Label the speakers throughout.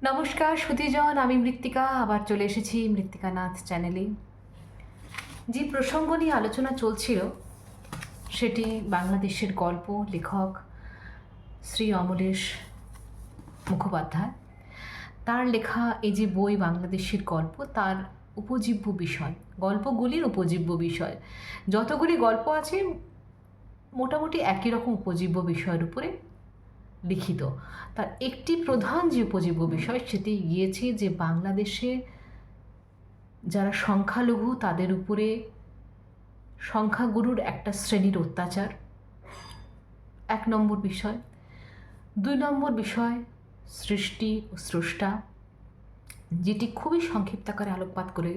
Speaker 1: নমস্কার সুধীজন, আমি মৃত্তিকা আবার চলে এসেছি মৃত্তিকা নাথ চ্যানেলে। যে প্রসঙ্গ নিয়ে আলোচনা চলছিল সেটি বাংলাদেশের গল্প লেখক শ্রী অমলেশ মুখোপাধ্যায়। তার লেখা এই যে বই বাংলাদেশের গল্প, তার উপজীব্য বিষয়, গল্পগুলির উপজীব্য বিষয়, যতগুলি গল্প আছে মোটামুটি একই রকম উপজীব্য বিষয়ের উপরে লিখিত। তার একটি প্রধান যে উপজীব্য বিষয় সেটি গিয়েছে যে বাংলাদেশে যারা সংখ্যালঘু তাদের উপরে সংখ্যাগুরুর একটা শ্রেণীর অত্যাচার, 1 নম্বর বিষয়। 2 নম্বর বিষয় সৃষ্টি ও স্রষ্টা, যেটি খুবই সংক্ষিপ্ত আকারে আলোকপাত করে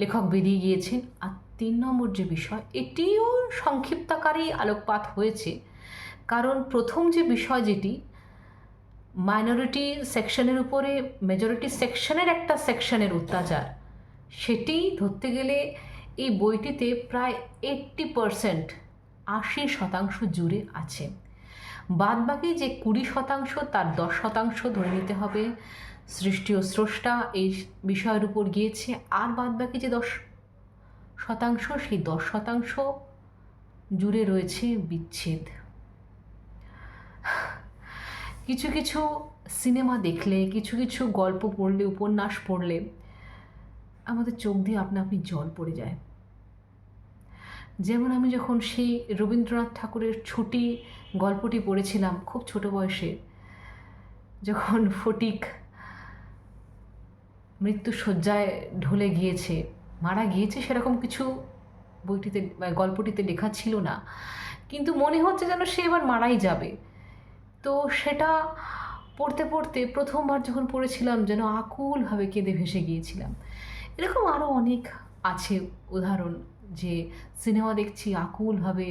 Speaker 1: লেখক বেরিয়ে গিয়েছেন। আর 3 নম্বর যে বিষয়, এটিও সংক্ষিপ্ত আকারেই আলোকপাত হয়েছে, কারণ প্রথম যে বিষয় যেটি মাইনরিটি সেকশনের উপরে মেজরিটি সেকশনের একটা সেকশনের অত্যাচার, সেটি ধরতে গেলে এই বইটিতে প্রায় 80%, 80% জুড়ে আছে। বাদবাকি যে 20% তার 10% ধরে নিতে হবে সৃষ্টি ও স্রষ্টা এই বিষয়ের উপর গিয়েছে। আর বাদবাকি যে 10%, সেই 10% জুড়ে রয়েছে বিচ্ছেদ। কিছু কিছু সিনেমা দেখলে, কিছু কিছু গল্প পড়লে, উপন্যাস পড়লে আমাদের চোখ দিয়ে আপনা আপনি জল পড়ে যায়। যেমন আমি যখন সেই রবীন্দ্রনাথ ঠাকুরের ছুটি গল্পটি পড়েছিলাম খুব ছোট বয়সে, যখন ফটিক মৃত্যুশয্যায় ঢলে গিয়েছে, মারা গিয়েছে সেরকম কিছু বইটিতে গল্পটিতে লেখা ছিল না, কিন্তু মনে হচ্ছে যেন সে এবার মারাই যাবে। তো সেটা পড়তে পড়তে প্রথমবার যখন পড়েছিলাম যেন আকুলভাবে কেঁদে ভেসে গিয়েছিলাম। এরকম আরও অনেক আছে উদাহরণ, যে সিনেমা দেখছি আকুলভাবে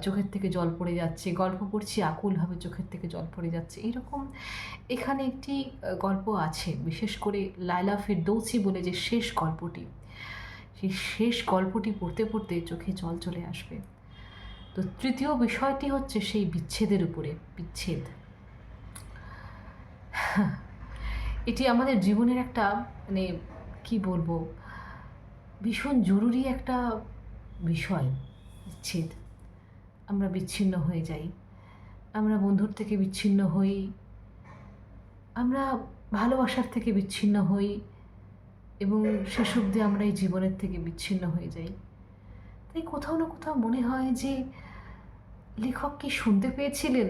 Speaker 1: চোখের থেকে জল পড়ে যাচ্ছে, গল্প পড়ছি আকুলভাবে চোখের থেকে জল পড়ে যাচ্ছে। এইরকম এখানে একটি গল্প আছে, বিশেষ করে লায়লা ফেরদৌসি বলে যে শেষ গল্পটি, সেই শেষ গল্পটি পড়তে পড়তে চোখে জল চলে আসবে। তো তৃতীয় বিষয়টি হচ্ছে সেই বিচ্ছেদের উপরে, বিচ্ছেদ। এটি আমাদের জীবনের একটা মানে কি বলবো, ভীষণ জরুরি একটা বিষয়, বিচ্ছেদ। আমরা বিচ্ছিন্ন হয়ে যাই, আমরা বন্ধুর থেকে বিচ্ছিন্ন হই, আমরা ভালোবাসার থেকে বিচ্ছিন্ন হই, এবং শেষ অবধি আমরা এই জীবনের থেকে বিচ্ছিন্ন হয়ে যাই। তাই কোথাও না কোথাও মনে হয় যে লেখক কি শুনতে পেয়েছিলেন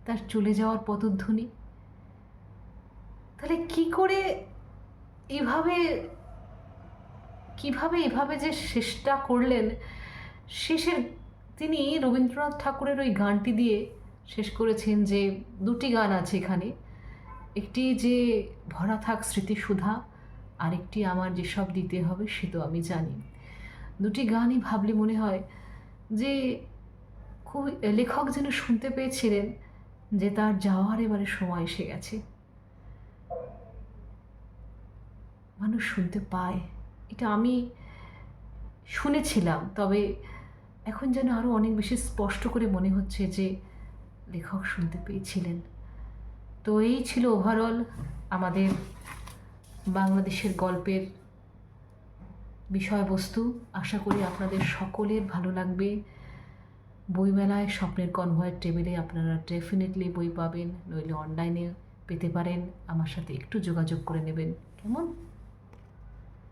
Speaker 1: তার চলে যাওয়ার পদধ্বনি? তাহলে কি করে এভাবে কিভাবে এভাবে যে শেষটা করলেন, শেষের তিনি রবীন্দ্রনাথ ঠাকুরের ওই গানটি দিয়ে শেষ করেছেন। যে 2টি গান আছে এখানে, একটি যে ভরা থাক স্মৃতিসুধা, আরেকটি আমার যেসব দিতে হবে সে তো আমি জানি। 2টি গানই ভাবলে মনে হয় যে খুব লেখক যেন শুনতে পেয়েছিলেন যে তার যাওয়ার এবারে সময় এসে গেছে। মানুষ শুনতে পায়, এটা আমি শুনেছিলাম, তবে এখন যেন আরও অনেক বেশি স্পষ্ট করে মনে হচ্ছে যে লেখক শুনতে পেয়েছিলেন। তো এই ছিল ওভারঅল আমাদের বাংলাদেশের গল্পের বিষয়বস্তু। আশা করি আপনাদের সকলের ভালো লাগবে। বইমেলায় স্বপ্নের কনভয়ের টেবিলে আপনারা ডেফিনেটলি বই পাবেন, নইলে অনলাইনে পেতে পারেন। আমার সাথে একটু যোগাযোগ করে নেবেন, কেমন?